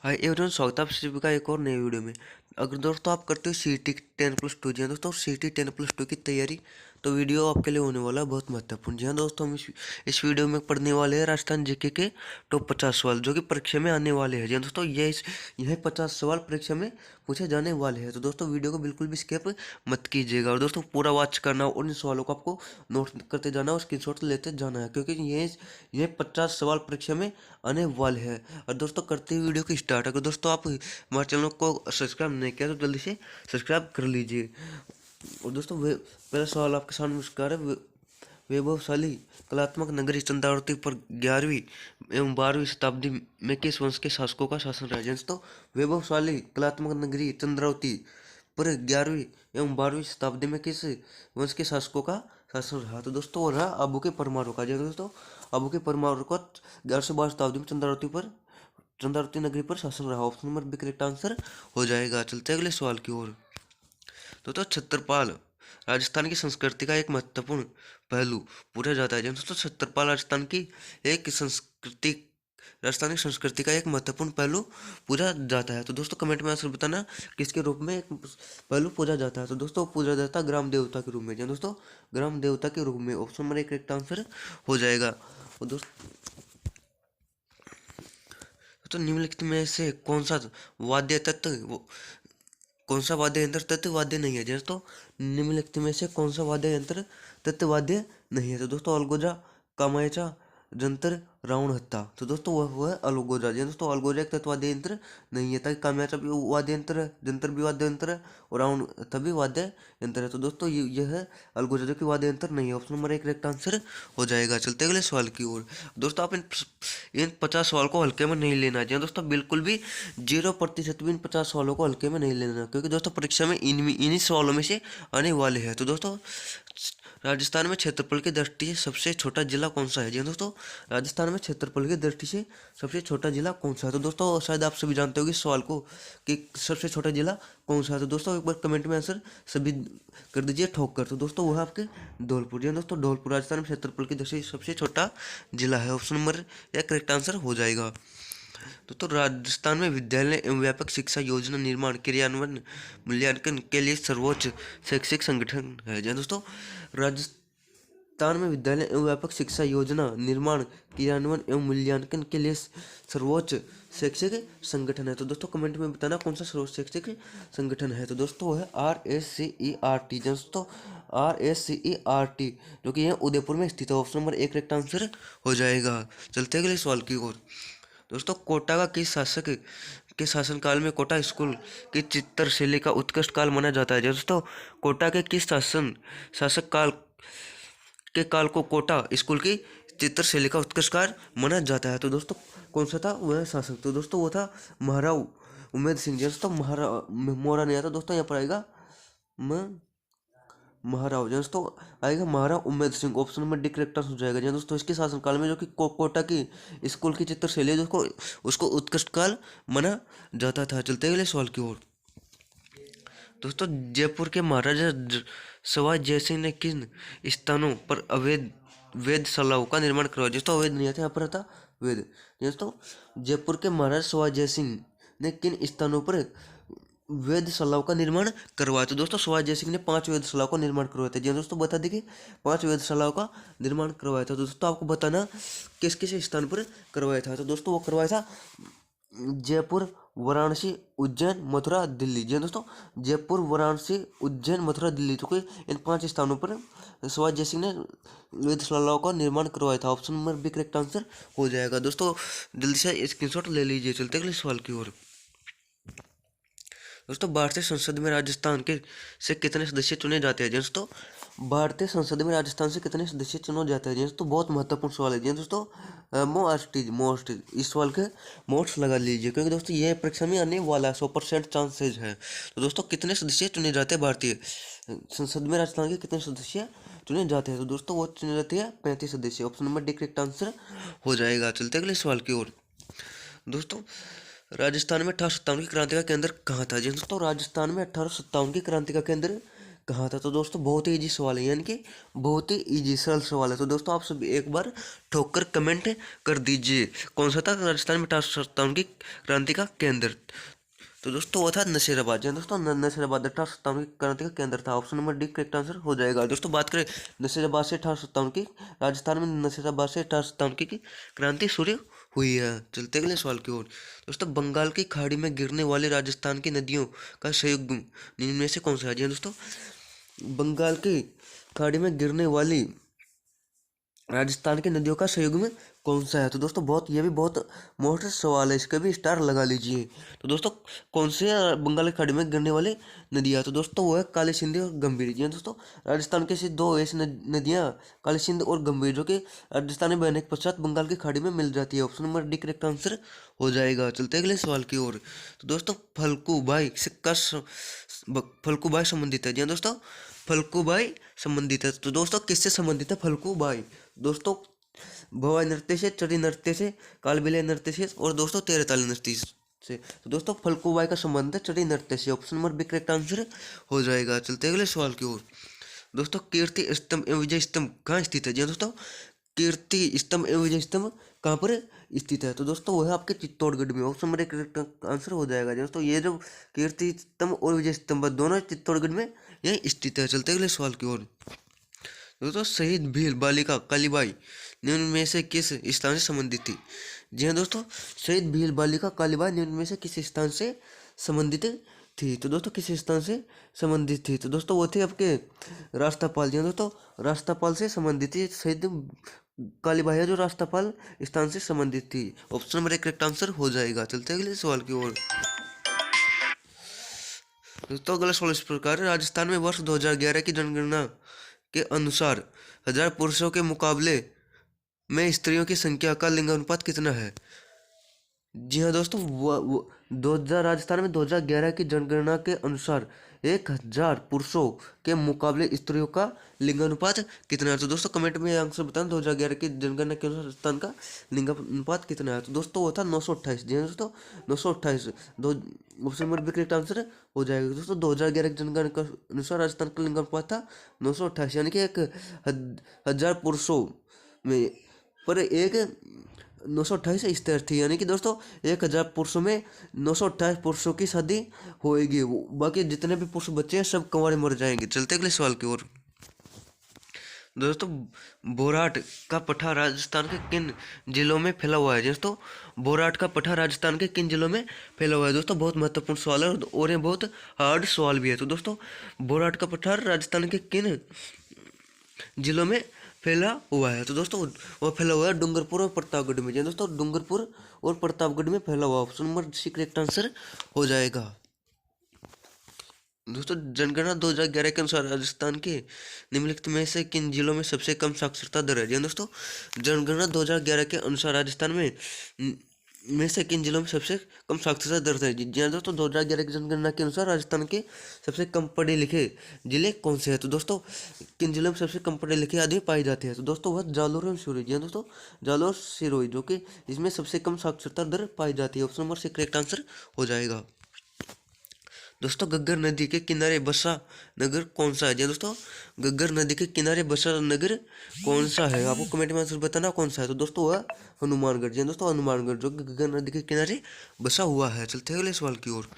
Hi everyone, स्वागत है आप सभी का एक और नई वीडियो में। अगर दोस्तों आप करते हो CT 10+2, जी हाँ दोस्तों, CT 10+2 की तैयारी, तो वीडियो आपके लिए होने वाला है बहुत महत्वपूर्ण। जी हाँ दोस्तों, हम इस वीडियो में पढ़ने वाले हैं राजस्थान जीके के टॉप 50 सवाल जो कि परीक्षा में आने वाले हैं। जी हाँ दोस्तों, यह 50 सवाल परीक्षा में पूछे जाने वाले हैं। तो दोस्तों वीडियो को बिल्कुल भी स्किप मत कीजिएगा और दोस्तों पूरा वॉच करना और इन सवालों को आपको नोट करते जाना और स्क्रीनशॉट लेते जाना है, क्योंकि ये 50 सवाल परीक्षा में आने वाले हैं। और दोस्तों करते ही वीडियो की स्टार्ट, अगर दोस्तों आप हमारे चैनल को सब्सक्राइब नहीं किया तो जल्दी से सब्सक्राइब कर लीजिए। और दोस्तों पहला सवाल आपके सामने मुस्कुरा है। वैभवशाली कलात्मक नगरी चंद्रावती पर 11वीं एवं 12वीं शताब्दी में किस वंश के शासकों का शासन रहा? दोस्तों वैभवशाली कलात्मक नगरी चंद्रावती पर 11वीं एवं 12वीं शताब्दी में किस वंश के शासकों का शासन रहा? तो दोस्तों वो रहा अबू के परमारों का। जी दोस्तों, अबू के परमारों का 11 से 12 शताब्दी में चंद्रावती नगरी पर शासन रहा। Option number B correct answer हो जाएगा। चलते हैं अगले सवाल की ओर। तो छत्रपाल राजस्थान की संस्कृति का एक महत्वपूर्ण पहलू पूछा जाता है। दोस्तों छत्रपाल राजस्थान की संस्कृति का एक महत्वपूर्ण पहलू पूछा जाता है। तो दोस्तों कमेंट में आंसर बताना किसके रूप में एक पहलू पूछा जाता है। तो दोस्तों पूछा जाता है ग्राम देवता के रूप में। जी हाँ दोस्तों, ग्राम देवता के रूप में ऑप्शन नंबर एक करेक्ट आंसर हो जाएगा। और दोस्तों तो निम्नलिखित में से कौन सा वाद्य यंत्र तत्व वाद्य नहीं है? दोस्तों निम्नलिखित में से कौन सा वाद्य यंत्र तत्व वाद्य नहीं है? तो दोस्तों अलगोजा, कामायचा, जंतर, रावण हत्था। तो दोस्तों वह है अलगोजा। जी दोस्तों, अलगोजा एक तत्व वाद्य यंत्र नहीं है। ताकि कामायचा भी वाद्य यंत्र है, जंतर भी वाद्य यंत्र है और रावण हत्था भी वाद्य यंत्र है। तो दोस्तों यह है अलगोजा जो कि वाद्य यंत्र नहीं है। ऑप्शन नंबर एक करेक्ट आंसर हो जाएगा। चलते अगले सवाल की ओर। दोस्तों आप इन 50 सवाल को हल्के में नहीं लेना चाहिए दोस्तों, बिल्कुल भी 0% भी इन 50 सवालों को हल्के में नहीं लेना, क्योंकि दोस्तों परीक्षा में इन्हीं सवालों में से आने वाले हैं। तो दोस्तों राजस्थान में क्षेत्रफल की दृष्टि से सबसे छोटा जिला कौन सा है? जी दोस्तों, राजस्थान में क्षेत्रफल की दृष्टि से सबसे छोटा जिला कौन सा है? तो दोस्तों शायद आप सभी जानते होंगे इस सवाल को कि सबसे छोटा जिला कौन सा है। तो दोस्तों एक बार कमेंट में आंसर सभी कर दीजिए ठोक कर। तो दोस्तों वह आपके धौलपुर। जी दोस्तों, धौलपुर राजस्थान में क्षेत्रफल की दृष्टि से सबसे छोटा जिला है। ऑप्शन नंबर या करेक्ट आंसर हो जाएगा। तो राजस्थान में विद्यालय एवं व्यापक शिक्षा योजना निर्माण क्रियान्वयन मूल्यांकन के लिए सर्वोच्च शैक्षिक संगठन है। जी दोस्तों, राजस्थान में विद्यालय एवं व्यापक शिक्षा योजना निर्माण क्रियान्वयन एवं मूल्यांकन के लिए सर्वोच्च शैक्षिक संगठन है। तो दोस्तों कमेंट में बताना कौन सा सर्वोच्च शैक्षिक संगठन है। तो दोस्तों वह है RSCERT। दोस्तों RSCERT जो कि यह उदयपुर में स्थित है। ऑप्शन नंबर एक करेक्ट आंसर हो जाएगा। चलते अगले सवाल की ओर। दोस्तों कोटा का किस शासक के शासनकाल में कोटा स्कूल की चित्रशैली का उत्कृष्ट काल माना जाता है? दोस्तों कोटा के किस शासक काल को कोटा स्कूल की चित्रशैली का उत्कृष्ट काल माना जाता है? तो दोस्तों कौन सा था वह शासक? तो दोस्तों वो था महाराव उमेद सिंह। दोस्तों महाराव मोरा नहीं आता दोस्तों, यहाँ पर आएगा महाराव। दोस्तों आएगा Maharao Umed Singh. Option number D correct हो जाएगा। जी दोस्तों इसके शासनकाल में जो कि कोटा की स्कूल की चित्रशैली है उसको उत्कृष्ट काल माना जाता था। चलते अगले सवाल की ओर। दोस्तों जयपुर के महाराजा सवाई जयसिंह ने किन स्थानों पर अवैध वेधशालाओं का निर्माण करवाया? दोस्तों अवैध नहीं था, यहाँ पर था वेद। दोस्तों जयपुर के महाराजा सवाई जयसिंह ने किन स्थानों पर वेधशालाओं का निर्माण करवाया? तो दोस्तों सवाई जयसिंह ने 5 वेधशालाओं का निर्माण करवाया था। जी दोस्तों बता देखिए 5 वेधशालाओं का निर्माण करवाया था। तो दोस्तों आपको बताना किस किस स्थान पर करवाया था। तो दोस्तों वो करवाया था जयपुर, वाराणसी, उज्जैन, मथुरा, दिल्ली। जी दोस्तों जयपुर, वाराणसी, उज्जैन, मथुरा, दिल्ली। तो कोई इन 5 स्थानों पर सवाई जयसिंह ने वेधशालाओं का निर्माण करवाया था। Option number B correct answer हो जाएगा। दोस्तों जल्दी से स्क्रीनशॉट ले लीजिए। चलते अगले सवाल की ओर। दोस्तों भारतीय संसद में राजस्थान के से कितने सदस्य चुने जाते हैं? दोस्तों भारतीय संसद में राजस्थान से कितने सदस्य चुने जाते हैं? दोस्तों बहुत महत्वपूर्ण सवाल है। दोस्तों मोस्ट इस सवाल के मोस्ट लगा लीजिए, क्योंकि दोस्तों यह परीक्षा में आने वाला 100% चांसेज है। तो दोस्तों कितने सदस्य चुने जाते हैं भारतीय संसद में राजस्थान के कितने सदस्य चुने जाते हैं? तो दोस्तों वो चुने जाते हैं 35 सदस्य। Option number D correct answer हो जाएगा। चलते अगले सवाल की ओर। दोस्तों राजस्थान में 1857 की क्रांति का केंद्र कहाँ था? जी दोस्तों राजस्थान में 1857 की क्रांति का केंद्र कहाँ था? तो दोस्तों बहुत ही इजी सवाल है, यानी कि बहुत ही इजी सरल सवाल है। तो दोस्तों आप सब एक बार ठोक कर कमेंट कर दीजिए, कौन सा था राजस्थान में टिप्पू की क्रांति का केंद्र? तो दोस्तों वो था नशीराबाद। जी हाँ दोस्तों, नशीराबाद 1857 की क्रांति का केंद्र था। Option number D correct answer हो जाएगा। दोस्तों बात करें नशीराबाद से 1857 की, राजस्थान में नशीराबाद से 1857 की क्रांति शुरू हुई है। चलते अगले सवाल की ओर। दोस्तों बंगाल की खाड़ी में गिरने वाली राजस्थान की नदियों का संयुक्त निम्न में से कौन सा है? जी हाँ दोस्तों, बंगाल की खाड़ी में गिरने वाली राजस्थान की नदियों का संयुग्म कौन सा है? तो दोस्तों ये भी बहुत मोस्ट सवाल है, इसका भी स्टार लगा लीजिए। तो दोस्तों कौन से बंगाल की खाड़ी में गिरने वाली नदियाँ? तो दोस्तों वो है काली सिंध और गंभीर। जी हाँ दोस्तों, राजस्थान के ऐसी दो ऐसी नदियाँ काली सिंध और गंभीर, जो कि राजस्थान में बहने के पश्चात बंगाल की खाड़ी में मिल जाती है। Option number D correct answer हो जाएगा। चलते हैं अगले सवाल की ओर। तो दोस्तों फल्गुबाई से फल्गुबाई संबंधित है। जी हाँ दोस्तों, फल्गुबाई संबंधित है। तो दोस्तों किससे संबंधित है फल्गुबाई? दोस्तों भवाई नृत्य से, चरी नृत्य से, कालबेलिया नृत्य से और दोस्तों तेरताली नृत्य से। तो दोस्तों फल्गुबाई का संबंध है चरी नृत्य से। Option number B correct answer हो जाएगा। चलते हैं अगले सवाल की ओर। दोस्तों कीर्ति स्तंभ एवं विजय स्तंभ कहाँ स्थित है? जी हाँ दोस्तों, कीर्ति स्तंभ एवं विजय स्तंभ कहाँ पर स्थित है? तो दोस्तों वो है आपके चित्तौड़गढ़ में। ऑप्शन नंबर एक करेक्ट आंसर हो जाएगा। दोस्तों ये जो कीर्ति स्तंभ और विजय स्तंभ दोनों चित्तौड़गढ़ में यही स्थित है। चलते अगले सवाल की ओर। दोस्तों शहीद भील बालिका कालीबाई निम्न में से किस स्थान से संबंधित थी? जी हाँ दोस्तों, शहीद भील बालिका कालीबाई निम्न में से किस स्थान से संबंधित थी? तो दोस्तों किस स्थान से संबंधित थी? तो दोस्तों वो थे आपके राष्ट्रपाल। जी हाँ दोस्तों, राष्ट्रपाल से संबंधित थी। शहीद कालीबाई है जो राष्ट्रपाल स्थान से संबंधित थी। ऑप्शन नंबर एक करेक्ट आंसर हो जाएगा। चलते हैं अगले सवाल की ओर। दोस्तों अगला सवाल इस प्रकार है, राजस्थान में वर्ष 2011 की जनगणना के अनुसार 1000 पुरुषों के मुकाबले में स्त्रियों की संख्या का लिंगानुपात कितना है? जी हाँ दोस्तों, 2000 राजस्थान में 2011 की जनगणना के अनुसार 1000 पुरुषों के मुकाबले स्त्रियों का लिंगानुपात कितना है? तो दोस्तों कमेंट में आंसर बताना, 2011 की जनगणना के अनुसार राजस्थान का लिंगानुपात कितना है? तो दोस्तों वो था 928। जी हाँ दोस्तों, 928 दो option number B correct answer हो जाएगा। दोस्तों 2011 की जनगणना के अनुसार राजस्थान का लिंगानुपात था 928, यानी कि 1000 पुरुषों में पर एक 928 स्तर थी, यानी कि दोस्तों 1000 पुरुषों में 928 पुरुषों की शादी होएगी। बाकी जितने भी पुरुष बच्चे हैं सब कंवारे मर जाएंगे। चलते अगले सवाल की ओर। दोस्तों बोराट का पठार राजस्थान के किन जिलों में फैला हुआ है? दोस्तों बोराट का पठार राजस्थान के किन जिलों में फैला हुआ है? दोस्तों बहुत महत्वपूर्ण सवाल है और ये बहुत हार्ड सवाल भी है। तो दोस्तों बोराट का पठार राजस्थान के किन जिलों में फैला हुआ है? तो दोस्तों वो फैला हुआ है डूंगरपुर और प्रतापगढ़ में। जी दोस्तों, डूंगरपुर और प्रतापगढ़ में फैला हुआ। Option number C correct answer हो जाएगा। दोस्तों जनगणना 2011 के अनुसार राजस्थान के निम्नलिखित में से किन जिलों में सबसे कम साक्षरता दर है? जी दोस्तों, जनगणना 2011 के अनुसार राजस्थान में से किन जिलों में सबसे कम साक्षरता दर है? जी हाँ दोस्तों, 2011 की जनगणना के अनुसार राजस्थान के सबसे कम पढ़े लिखे जिले कौन से हैं? तो दोस्तों किन जिलों में सबसे कम पढ़े लिखे आदमी पाए जाते हैं? तो दोस्तों वह जालोर और सिरोही। जी हाँ दोस्तों, जालोर सिरोही, जो कि इसमें सबसे कम साक्षरता दर पाई जाती है। Option number C correct answer हो जाएगा। दोस्तों घग्गर नदी के किनारे बसा नगर कौन सा है? जी दोस्तों, घग्गर नदी के किनारे बसा नगर कौन सा है? आपको कमेंट में आंसर बताना कौन सा है। तो दोस्तों वह हनुमानगढ़। जी दोस्तों, हनुमानगढ़ जो कि घग्गर नदी के किनारे बसा हुआ है। चलते हैं अगले सवाल की ओर।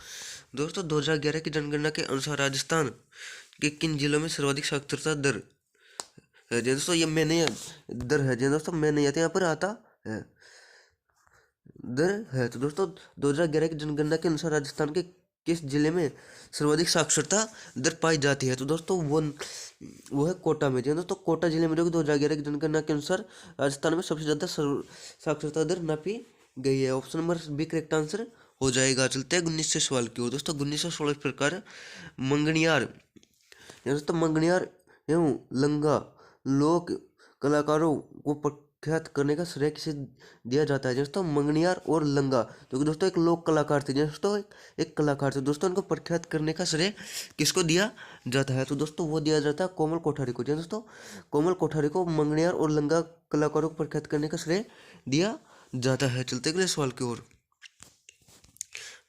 दोस्तों 2011 की जनगणना के अनुसार राजस्थान के किन जिलों में सर्वाधिक साक्षरता दर है? जी दोस्तों ये मैंने दर है। जी दोस्तों मैं नहीं आता, यहाँ पर आता है दर है। तो दोस्तों 2011 की जनगणना के अनुसार राजस्थान के किस जिले में सर्वाधिक साक्षरता दर पाई जाती है? तो दोस्तों वो है कोटा में। जी दोस्तों, कोटा जिले में जो कि 2011 की जनगणना के अनुसार राजस्थान में सबसे ज़्यादा साक्षरता दर नापी गई है। Option number B correct answer हो जाएगा। चलते हैं 19 सवाल की ओर। दोस्तों 1916 इस प्रकार मंगनियार दोस्तों मंगनियार एवं लंगा लोक कलाकारों को प्रख्यात करने का श्रेय किसे दिया जाता है? दोस्तों मंगनियार और लंगा जो कि दोस्तों एक लोक कलाकार थे। दोस्तों एक कलाकार थे। दोस्तों इनको प्रख्यात करने का श्रेय किसको दिया जाता है? तो दोस्तों वो दिया जाता है कोमल कोठारी को। दोस्तों कोमल कोठारी को मंगनियार और लंगा कलाकारों को प्रख्यात करने का श्रेय दिया जाता है। चलते अगले सवाल की ओर।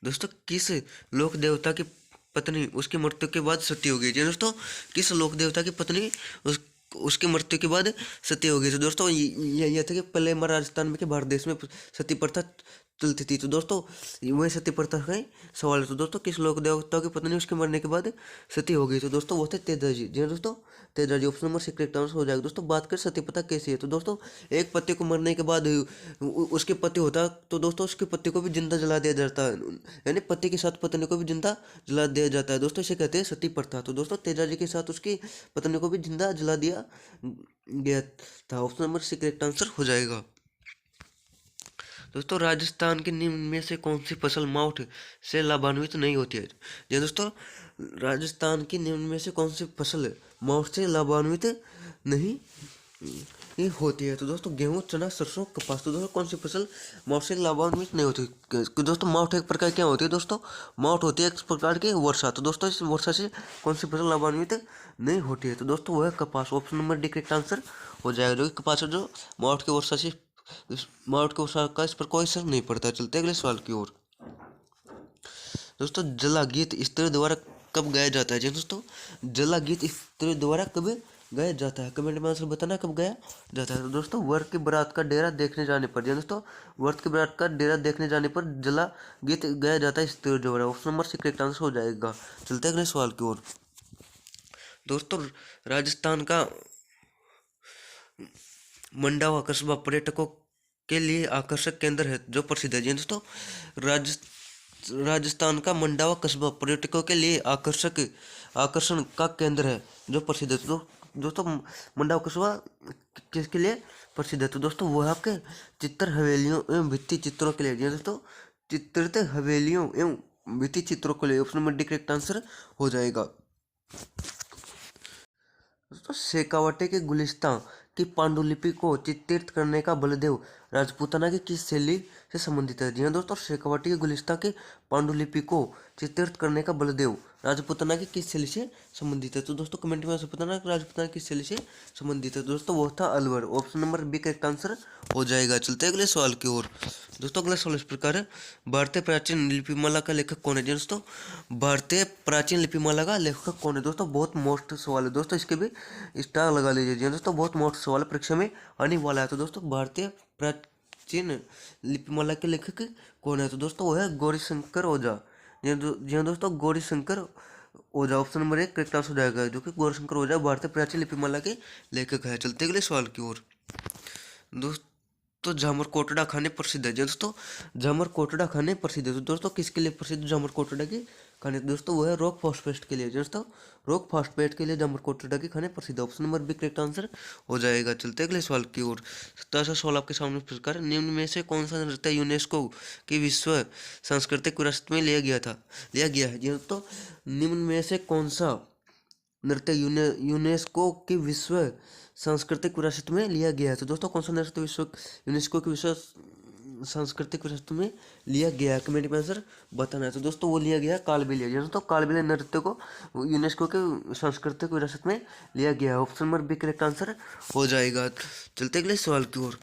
दोस्तों किस लोक देवता की पत्नी उसकी मृत्यु के बाद सती हो गई। जी दोस्तों, किस लोक देवता की पत्नी उसकी मृत्यु के बाद सती हो गई। तो दोस्तों यह था कि पहले हमारे राजस्थान में कि भारत देश में सती प्रथा चलती थी। तो दोस्तों वही सती प्रथा का ही सवाल है। तो दोस्तों किस लोक देवता की पत्नी उसके मरने के बाद सती हो गई। तो दोस्तों वो थे तेजाजी। जी हाँ दोस्तों, Tejaji option number C correct answer हो जाएगा। दोस्तों बात करें सती प्रथा कैसी है। तो दोस्तों एक पति को मरने के बाद उसके पति होता, तो दोस्तों उसके पति को भी जिंदा जला दिया जाता है, यानी पति के साथ पत्नी को भी जिंदा जला दिया जाता है। दोस्तों इसे कहते हैं सती प्रथा। तो दोस्तों तेजाजी के साथ उसकी पत्नी को भी जिंदा जला दिया गया था। Option number C correct answer हो जाएगा। दोस्तों राजस्थान के निम्न में से कौन सी फसल मावठ से लाभान्वित नहीं होती है। जी दोस्तों, राजस्थान की निम्न में से कौन सी फसल मावठ से लाभान्वित नहीं होती है। तो दोस्तों गेहूं, चना, सरसों, कपास। तो दोस्तों कौन सी फसल मावठ से लाभान्वित नहीं होती। दोस्तों मावठ एक प्रकार क्या होती है। दोस्तों मावठ होती है एक प्रकार की वर्षा। तो दोस्तों इस वर्षा से कौन सी फसल लाभान्वित नहीं होती है। तो दोस्तों वह है कपास। Option number D correct answer हो जाएगा, जो कि कपास है जो मावठ की वर्षा से मावठ की वर्षा का इस पर कोई असर नहीं पड़ता। चलते अगले सवाल की ओर। दोस्तों जला गीत स्त्री द्वारा कब गाया जाता है। जी दोस्तों, जला गीत स्त्री द्वारा कब गाया जाता है। कमेंट में आंसर बताना कब गाया जाता है। तो दोस्तों वर की बारात का डेरा देखने जाने पर। जी दोस्तों, वर की बारात का डेरा देखने जाने पर जला गीत गाया जाता है स्त्री द्वारा। Option number C correct answer हो जाएगा। चलते अगले सवाल की ओर। दोस्तों राजस्थान का मंडावा कस्बा पर्यटकों के लिए आकर्षक केंद्र है जो प्रसिद्ध है। जी दोस्तों, राजस्थान का मंडावा कस्बा पर्यटकों के लिए आकर्षण का केंद्र है जो प्रसिद्ध है। तो दोस्तों मंडावा कस्बा किसके लिए प्रसिद्ध है। तो दोस्तों वह आपके चित्र हवेलियों एवं भित्ति चित्रों के लिए। जी दोस्तों, चित्रित हवेलियों एवं भित्ति चित्रों के लिए। Option number D correct answer हो जाएगा। दोस्तों शेखावटी के गुलिस्तां की पांडुलिपि को चित्रित करने का बलदेव राजपूताना की किस शैली से संबंधित है। जी हाँ दोस्तों, शेखावटी के गुलिस्तां के पांडुलिपि को चित्रित करने का बलदेव राजपूताना की किस शैली से संबंधित है। तो दोस्तों कमेंट में बताना कि राजपूताना किस शैली से संबंधित है। दोस्तों वो था Alwar. Option number B correct answer हो जाएगा। चलते अगले सवाल की ओर। दोस्तों अगला सवाल इस प्रकार है, भारतीय प्राचीन लिपिमाला का लेखक कौन है। जी दोस्तों, भारतीय प्राचीन लिपिमाला का लेखक कौन है। दोस्तों बहुत मोस्ट सवाल है। दोस्तों इसके भी स्टार लगा लीजिए। जी दोस्तों बहुत मोस्ट सवाल परीक्षा में आने वाला है। तो दोस्तों भारतीय प्राचीन लिपिमाला के लेखक कौन है। तो दोस्तों वो है गौरीशंकर ओझा। जी हाँ दोस्तों, गौरीशंकर ओझा। ऑप्शन नंबर एक करेक्ट आंसर हो जाएगा, जो कि गौरीशंकर ओझा भारतीय प्राचीन लिपिमाला के लेखक है। चलते अगले सवाल की ओर। दोस्तों झामर कोटड़ा खाने प्रसिद्ध है। जी दोस्तों, झामर कोटड़ा खाने प्रसिद्ध है। तो दोस्तों किसके लिए प्रसिद्ध झामर कोटड़ा की खाने। दोस्तों वो है रॉक फॉस्फेट के लिए। दोस्तों रॉक फॉस्फेट के लिए झामर कोटड़ा की खाने प्रसिद्ध है। Option number B correct answer हो जाएगा। चलते अगले सवाल की ओर। 17वां सवाल आपके सामने प्रकार, निम्न में से कौन सा नृत्य यूनेस्को की विश्व सांस्कृतिक विरासत में लिया गया है। जी दोस्तों, निम्न में से कौन सा नृत्य यूनेस्को की विश्व सांस्कृतिक विरासत में लिया गया है। तो दोस्तों कौन सा नृत्य यूनेस्को की विश्व सांस्कृतिक विरासत में लिया गया है। कमेंट में आंसर बताना है। तो दोस्तों वो लिया गया कालबेलिया। दोस्तों कालबेलिया नृत्य को यूनेस्को के सांस्कृतिक विरासत में लिया गया है। Option number B correct answer हो जाएगा। चलते अगले सवाल की ओर।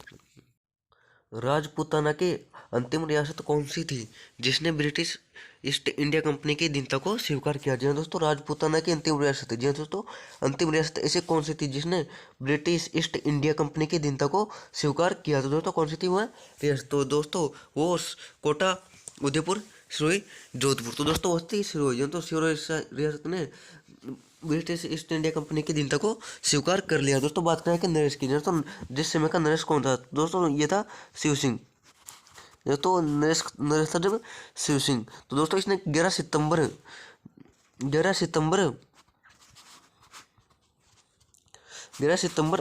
राजपूताना की अंतिम रियासत कौन सी थी जिसने ब्रिटिश ईस्ट इंडिया कंपनी की अधीनता को स्वीकार किया। जी हाँ दोस्तों, राजपूताना की अंतिम रियासत। जी हाँ दोस्तों, अंतिम रियासत ऐसे कौन सी थी जिसने ब्रिटिश ईस्ट इंडिया कंपनी की अधीनता को स्वीकार किया। तो दोस्तों कौन सी थी वह रियासत। तो दोस्तों वो कोटा, उदयपुर, सिरोही, जोधपुर। तो दोस्तों वो थी सिरोही। तो सिरोही रियासत ने ब्रिटिश ईस्ट इंडिया कंपनी की अधीनता को स्वीकार कर लिया। दोस्तों बात करें कि नरेश की। दोस्तों जिस समय का नरेश कौन था। दोस्तों ये था शिव सिंह। तो नरेश था जब शिव सिंह। तो दोस्तों इसने 11 सितंबर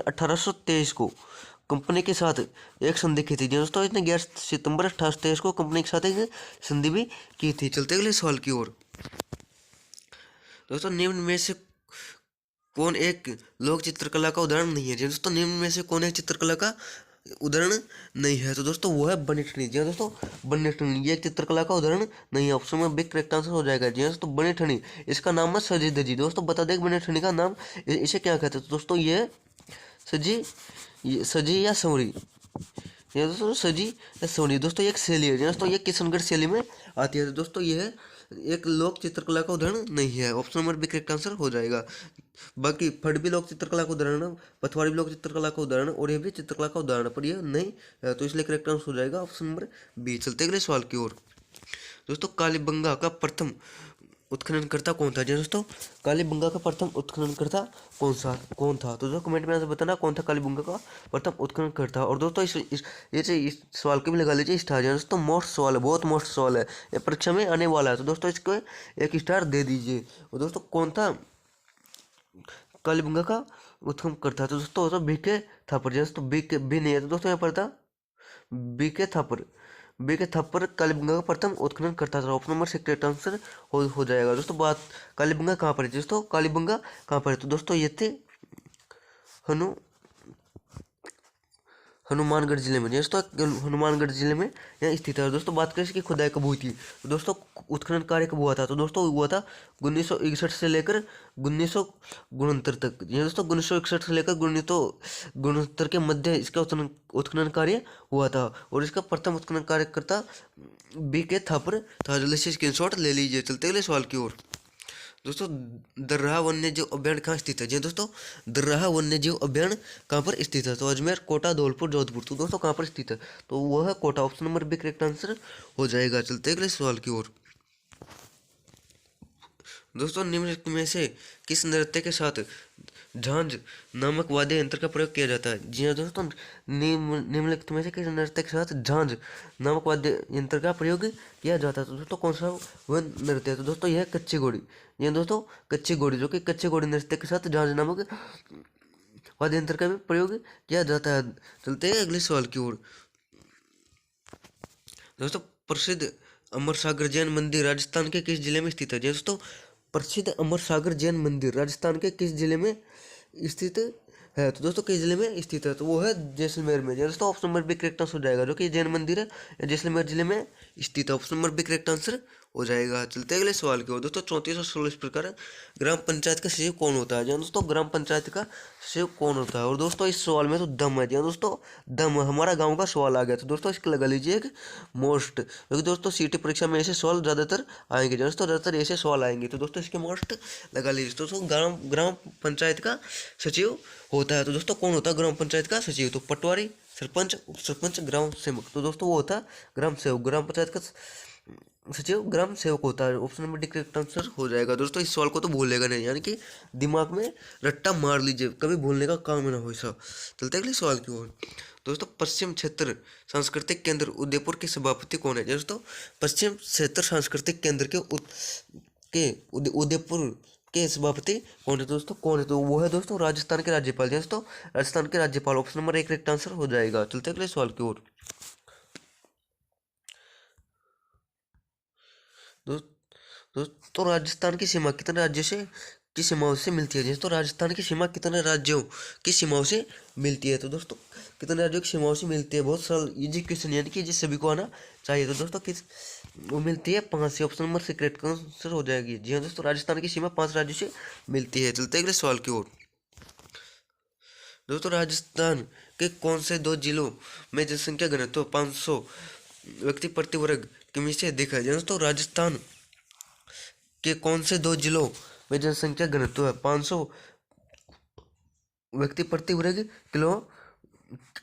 1823 को कंपनी के साथ एक संधि की थी। दोस्तों इसने 11 सितंबर 1823 को कंपनी के साथ एक संधि भी की थी। चलते अगले सवाल की ओर। दोस्तों निम्न में से कौन एक लोक चित्रकला का उदाहरण नहीं है। जी दोस्तों, निम्न में से कौन एक चित्रकला का उदाहरण नहीं है। तो दोस्तों वो है बनीठनी। जी दोस्तों, बनीठनी ये चित्रकला का उदाहरण नहीं है। ऑप्शन में बिग करेक्ट आंसर हो जाएगा। जी दोस्तों बनीठनी, इसका नाम है सजी धजी। दोस्तों बता दें बनीठनी का नाम इसे क्या कहते हैं। तो दोस्तों ये सजी या संवरी, ये दोस्तों सजी या सोनी, दोस्तों ये एक शैली है दोस्तों, ये किशनगढ़ शैली में आती है। तो दोस्तों ये है एक लोक चित्रकला का उदाहरण नहीं है। Option number B correct answer हो जाएगा। बाकी फट भी लोक चित्रकला का उदाहरण है, पथवाड़ी भी लोक चित्रकला का उदाहरण है, और ये भी चित्रकला का उदाहरण है, पर ये नहीं है, तो इसलिए करेक्ट आंसर हो जाएगा ऑप्शन नंबर बी। चलते अगले सवाल की ओर। दोस्तों कालीबंगा का प्रथम उत्खननकर्ता कौन था? जी दोस्तों, कालीबंगा का प्रथम उत्खननकर्ता कौन था? तो दोस्तों कमेंट में आंसर बताना कौन था कालीबंगा का प्रथम उत्खननकर्ता। और दोस्तों इस सवाल के भी लगा लीजिए स्टार। दोस्तों मोस्ट सवाल है, बहुत मोस्ट सवाल है, ये परीक्षा में आने वाला है, तो दोस्तों इसको एक स्टार दे दीजिए। और दोस्तों कौन था कालीबंगा का उत्खननकर्ता? तो दोस्तों बीके थापर। दोस्तों बी नहीं है, तो दोस्तों यहाँ पर था बीके थापर। बीके थापर कालीबंगा का प्रथम उत्खनन करता था। ऑप्शन नंबर से करेक्ट आंसर हो जाएगा। दोस्तों बात कालीबंगा कहाँ पर है? दोस्तों कालीबंगा कहाँ पर है? तो दोस्तों ये थे हनु हनुमानगढ़ जिले में। दोस्तों हनुमानगढ़ जिले में यहाँ स्थित है। दोस्तों बात करें इसकी खुदाई कब हुई थी? तो दोस्तों उत्खनन कार्य कब हुआ था? तो दोस्तों हुआ था 1961 से लेकर 1969 तक। ये दोस्तों 1961 से लेकर 1969 के मध्य इसका उत्खनन कार्य हुआ था, और इसका प्रथम उत्खनन कार्यकर्ता बी के थापर था। जल्दी से स्क्रीनशॉट ले लीजिए। चलते अगले सवाल की ओर। दोस्तों दर्राहा वन्य जीव अभ्यारण्य कहाँ स्थित है? जी दोस्तों दर्राहा वन्य जीव अभ्यारण्य कहाँ पर स्थित है? तो अजमेर, कोटा, धौलपुर, जोधपुर। तो दोस्तों कहाँ पर स्थित है? तो वह है Kota. Option number B correct answer हो जाएगा। चलते अगले सवाल की ओर। दोस्तों निम्नलिखित में से किस नृत्य के साथ झांझ नामक वाद्य यंत्र का प्रयोग किया जाता है? जी हाँ दोस्तों, निम्नलिखित में से किस नृत्य के साथ झांझ नामक वाद्य यंत्र का प्रयोग किया जाता है? तो दोस्तों कौन सा वह नृत्य है? तो दोस्तों यह कच्ची घोड़ी। ये दोस्तों कच्ची घोड़ी, जो कि कच्ची घोड़ी नृत्य के साथ झांझ नामक वाद्य यंत्र का भी प्रयोग किया जाता है। चलते हैं अगले सवाल की ओर। दोस्तों प्रसिद्ध अमर सागर जैन मंदिर राजस्थान के किस जिले में स्थित है? जी दोस्तों प्रसिद्ध अमर सागर जैन मंदिर राजस्थान के किस जिले में स्थित है? तो दोस्तों किस जिले में स्थित है? तो वो है जैसलमेर में। दोस्तों option number B correct answer हो जाएगा, जो कि जैन मंदिर है जैसलमेर जिले में स्थित है। Option number B correct answer हो जाएगा। चलते अगले सवाल की ओर। दोस्तों 34 और 16 इस प्रकार है, ग्राम पंचायत का सचिव कौन होता है? जी दोस्तों ग्राम पंचायत का सचिव कौन होता है? और दोस्तों इस सवाल में तो दम है। जी दोस्तों दम, हमारा गांव का सवाल आ गया, तो दोस्तों इसके लगा लीजिए एक मोस्ट, क्योंकि दोस्तों सीटी परीक्षा में ऐसे सवाल ज़्यादातर आएंगे। दोस्तों ज़्यादातर ऐसे सवाल आएंगे, तो दोस्तों इसके मोस्ट लगा लीजिए। दोस्तों ग्राम पंचायत का सचिव होता है। तो दोस्तों कौन होता है ग्राम पंचायत का सचिव? तो पटवारी, सरपंच, उप सरपंच, ग्राम सेवक। तो दोस्तों वो होता है ग्राम सेवक। ग्राम पंचायत का सचिव ग्राम सेवक होता है। Option number D correct answer हो जाएगा। दोस्तों इस सवाल को तो भूलेगा नहीं, यानी कि दिमाग में रट्टा मार लीजिए, कभी भूलने का काम ना हो ऐसा। चलते अगले सवाल की ओर। दोस्तों पश्चिम क्षेत्र सांस्कृतिक केंद्र उदयपुर के सभापति कौन है? दोस्तों पश्चिम क्षेत्र सांस्कृतिक केंद्र उदयपुर के सभापति कौन है? दोस्तों कौन है? तो वो है दोस्तों राजस्थान के राज्यपाल। दोस्तों राजस्थान के राज्यपाल। ऑप्शन नंबर एक करेक्ट आंसर हो जाएगा। चलते अगले सवाल की ओर। दोस्तों राजस्थान की सीमा कितने राज्यों से की सीमाओं से मिलती है? दोस्तों राजस्थान की सीमा कितने राज्यों की सीमाओं से मिलती है? तो दोस्तों कितने राज्यों की सीमाओं से मिलती है? बहुत सरल इजी क्वेश्चन, यानी कि जिस सभी को आना चाहिए। तो दोस्तों किस वो मिलती है 5 से। ऑप्शन नंबर से करेक्ट आंसर हो जाएगी। जी हाँ दोस्तों, राजस्थान की सीमा 5 राज्यों से मिलती है। चलते अगले सवाल की ओर। दोस्तों राजस्थान के कौन से 2 जिलों में जनसंख्या घनत्व 500 व्यक्ति प्रति वर्ग किमी से अधिक है? दोस्तों राजस्थान के कौन से 2 जिलों में जनसंख्या घनत्व है 500 व्यक्ति प्रति वर्ग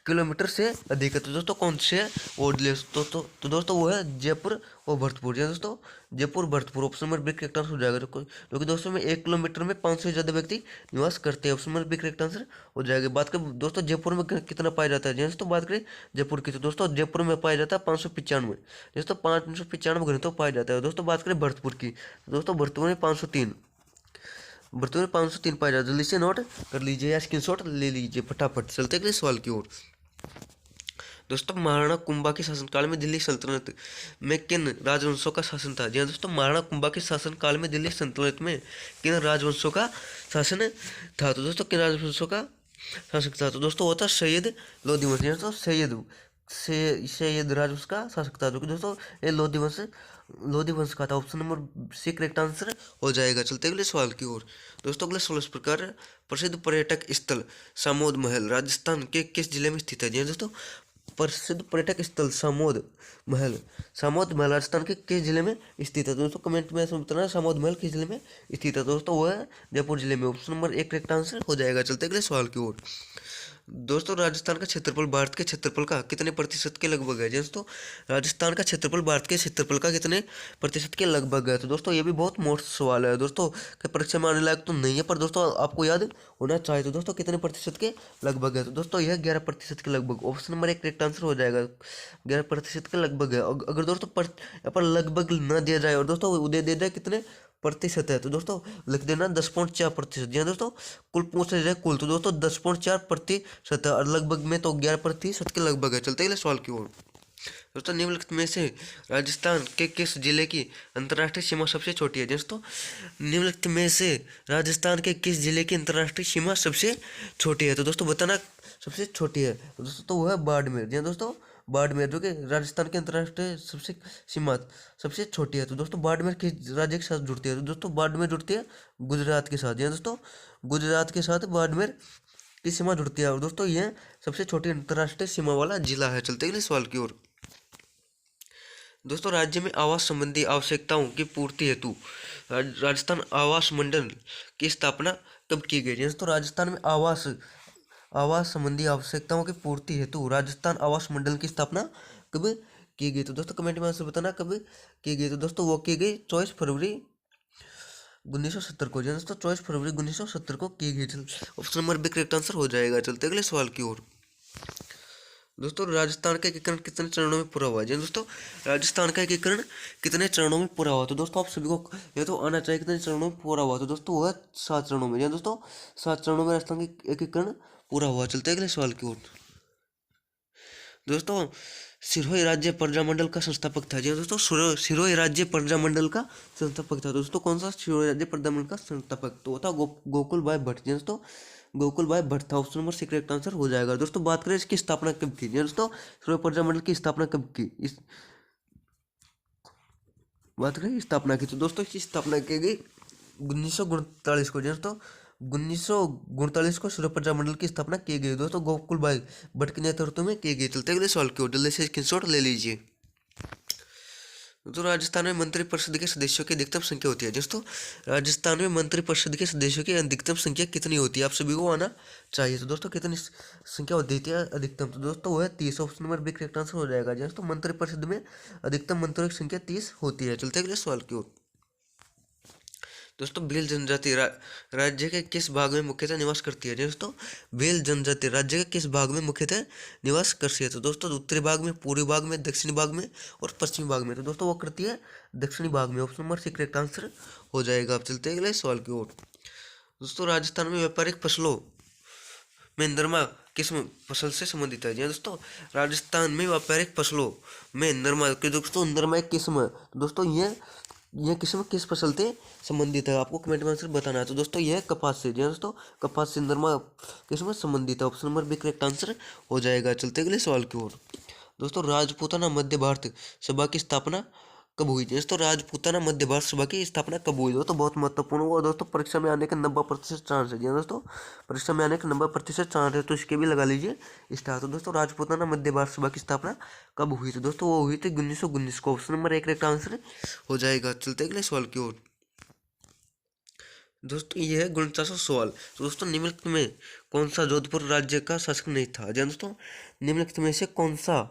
किलोमीटर से अधिक है? तो दोस्तों कौन से और तो दोस्तों वो है जयपुर और भरतपुर। या दोस्तों Jaipur Bharatpur. Option number B correct answer हो जाएगा, जो कि दोस्तों में 1 किलोमीटर में 500 से ज़्यादा व्यक्ति निवास करते हैं। Option number B correct answer हो जाएगा। बात करें दोस्तों जयपुर में कितना पाया जाता है? दोस्तों बात करें जयपुर की, तो दोस्तों जयपुर में पाया जाता है 595। दोस्तों 595 घनत्व पाया जाता है। दोस्तों बात करें भरतपुर की, तो दोस्तों भरतपुर में 503 पाया जाता है। जल्दी से नोट कर लीजिए या स्क्रीनशॉट ले लीजिए फटाफट। चलते अगले सवाल की ओर। दोस्तों महाराणा कुंभा के शासनकाल में दिल्ली सल्तनत में किन राजवंशों का शासन था? जी हाँ दोस्तों, महाराणा कुंभा के शासनकाल में दिल्ली सल्तनत में किन राजवंशों का शासन था? तो दोस्तों किन राजवंशों का शासक था? तो दोस्तों वो था सैयद लोधी वंश। दोस्तों सैयद राजवंश का शासक था, जो कि दोस्तों ये लोधी वंश का था। Option number C correct answer हो जाएगा। चलते अगले सवाल की ओर। दोस्तों अगले सवाल इस प्रकार प्रसिद्ध पर्यटक स्थल सामोद महल राजस्थान के किस जिले में स्थित है? जी हाँ दोस्तों, प्रसिद्ध पर्यटक स्थल सामोद महल। सामोद महल राजस्थान के किस जिले में स्थित है? दोस्तों कमेंट में ऐसे बताना सामोद महल किस जिले में स्थित है। दोस्तों वो है जयपुर जिले में। ऑप्शन नंबर 1 करेक्ट आंसर हो जाएगा। चलते अगले सवाल की ओर। दोस्तों राजस्थान का क्षेत्रफल भारत के क्षेत्रफल का कितने प्रतिशत के लगभग है? दोस्तों राजस्थान का क्षेत्रफल भारत के क्षेत्रफल का कितने प्रतिशत के लगभग है? तो दोस्तों ये भी बहुत मोस्ट सवाल है दोस्तों, कि परीक्षा में आने लायक तो नहीं है, पर दोस्तों आपको याद होना चाहिए। तो दोस्तों कितने प्रतिशत के लगभग है? तो दोस्तों यह 11% के लगभग। ऑप्शन नंबर 1 करेक्ट आंसर हो जाएगा। 11% के लगभग है। अगर दोस्तों यहाँ पर लगभग न दिया जाए और दोस्तों दे दिया जाए कितने प्रतिशत है, तो दोस्तों लिख देना 10.4%। जी हाँ दोस्तों, कुल पूछ रहे कुल, तो दोस्तों 10.4% है और लगभग में तो 11% के लगभग है। चलते अगले सवाल की ओर। दोस्तों निम्नलिखित में से राजस्थान के किस जिले की अंतर्राष्ट्रीय सीमा सबसे छोटी है? दोस्तों निम्नलिखित में से राजस्थान के किस जिले की अंतर्राष्ट्रीय सीमा सबसे छोटी है? तो दोस्तों बताना सबसे छोटी है। तो दोस्तों तो वो है बाड़मेर। जी हाँ दोस्तों, बाड़मेर जो कि राजस्थान के अंतर्राष्ट्रीय सबसे सीमा सबसे छोटी है। तो दोस्तों बाड़मेर किस राज्य के साथ जुड़ती है? तो दोस्तों बाड़मेर जुड़ती है गुजरात के साथ। जी हाँ दोस्तों, गुजरात के साथ बाड़मेर की सीमा जुड़ती है और दोस्तों यह सबसे छोटी अंतर्राष्ट्रीय सीमा वाला जिला है। चलते अगले सवाल की ओर। दोस्तों राज्य में आवास संबंधी आवश्यकताओं की पूर्ति हेतु राजस्थान आवास मंडल की स्थापना कब की गई? दोस्तों राजस्थान में आवास संबंधी आवश्यकताओं की पूर्ति हेतु राजस्थान आवास मंडल की स्थापना कब की गई? तो दोस्तों कमेंट में आंसर बताना कब की गई। तो दोस्तों वो की गई 24 फरवरी 1970 को। दोस्तों 24 फरवरी 1970 को की गई। Option number B correct answer हो जाएगा। चलते अगले सवाल की ओर। दोस्तों राजस्थान का एकीकरण कितने चरणों में पूरा हुआ है? दोस्तों राजस्थान का एकीकरण कितने चरणों में पूरा हुआ? तो दोस्तों आप सभी को ये तो आना चाहिए कितने चरणों में पूरा हुआ। तो दोस्तों हुआ 7 चरणों में। दोस्तों 7 चरणों में राजस्थान का एकीकरण पूरा हुआ। चलते अगले सवाल की ओर। दोस्तों सिरोही राज्य प्रजामंडल का संस्थापक था। जी दोस्तों सिरोही राज्य प्रजामंडल का संस्थापक था। दोस्तों कौन सा सिरोही राज्य प्रजामंडल का संस्थापक? तो था गोकुल भाई भट्ट। जी दोस्तों गोकुल भाई भट्ट था। Option number C correct answer हो जाएगा। दोस्तों बात करें इसकी स्थापना कब की? दोस्तों सिरोही प्रजामंडल की स्थापना कब की? इस बात करें स्थापना की, तो दोस्तों इसकी स्थापना की गई 1949 को। दोस्तों 1949 को सिरोही प्रजामंडल की स्थापना की गई। दोस्तों गोकुल भाई भट्ट के नेतृत्व में की गई। चलते अगले सवाल की ओर, जल्दी से स्क्रीनशॉट ले लीजिए। तो राजस्थान में मंत्रिपरिषद के सदस्यों की अधिकतम संख्या होती है। दोस्तों राजस्थान में मंत्रिपरिषद के सदस्यों की अधिकतम संख्या कितनी होती है? आप सभी को आना चाहिए। तो दोस्तों कितनी संख्या होती है अधिकतम? तो दोस्तों वो है 30। Option number B correct answer हो जाएगा। दोस्तों मंत्रिपरिषद में अधिकतम मंत्रियों की संख्या 30 होती है। चलते अगले सवाल की ओर। दोस्तों भील जनजाति राज्य के किस भाग में मुख्यतः निवास करती है? दोस्तों भील जनजाति राज्य के किस भाग में मुख्यतः निवास करती है? तो दोस्तों उत्तरी भाग में, पूर्वी भाग में, दक्षिणी भाग में और पश्चिमी भाग में। तो दोस्तों वो करती है दक्षिणी भाग में। Option number C correct answer हो जाएगा। आप चलते हैं अगले सवाल की ओर। दोस्तों राजस्थान में व्यापारिक फसलों में नरमा किस फसल से संबंधित है? जी दोस्तों राजस्थान में व्यापारिक फसलों में नरमा की दोस्तों नरमा एक किस्म है। तो दोस्तों यह किस्म किस फसल से संबंधित है? आपको कमेंट में आंसर बताना है। तो दोस्तों यह कपास से। जी दोस्तों कपास से नरमा किस्म संबंधित है। Option number B correct answer हो जाएगा। चलते अगले सवाल की ओर। दोस्तों राजपूताना मध्य भारत सभा की स्थापना कब हुई थी? दोस्तों राजपूताना मध्य भारत सभा की स्थापना कब हुई? दोस्तों बहुत महत्वपूर्ण हुआ दोस्तों, परीक्षा में आने के 90% चांस है। जी दोस्तों परीक्षा में आने के 90% चांस है, तो इसके भी लगा लीजिए स्टार। तो दोस्तों राजपूताना मध्य भारत सभा की स्थापना कब हुई थी? दोस्तों वो हुई थी 1919 को। ऑप्शन नंबर 1 करेक्ट आंसर हो जाएगा। चलते अगले सवाल की ओर। दोस्तों ये है 49वां सवाल। तो दोस्तों निम्नलिखित में कौन सा जोधपुर राज्य का शासक नहीं था? जी दोस्तों निम्नलिखित में से कौन सा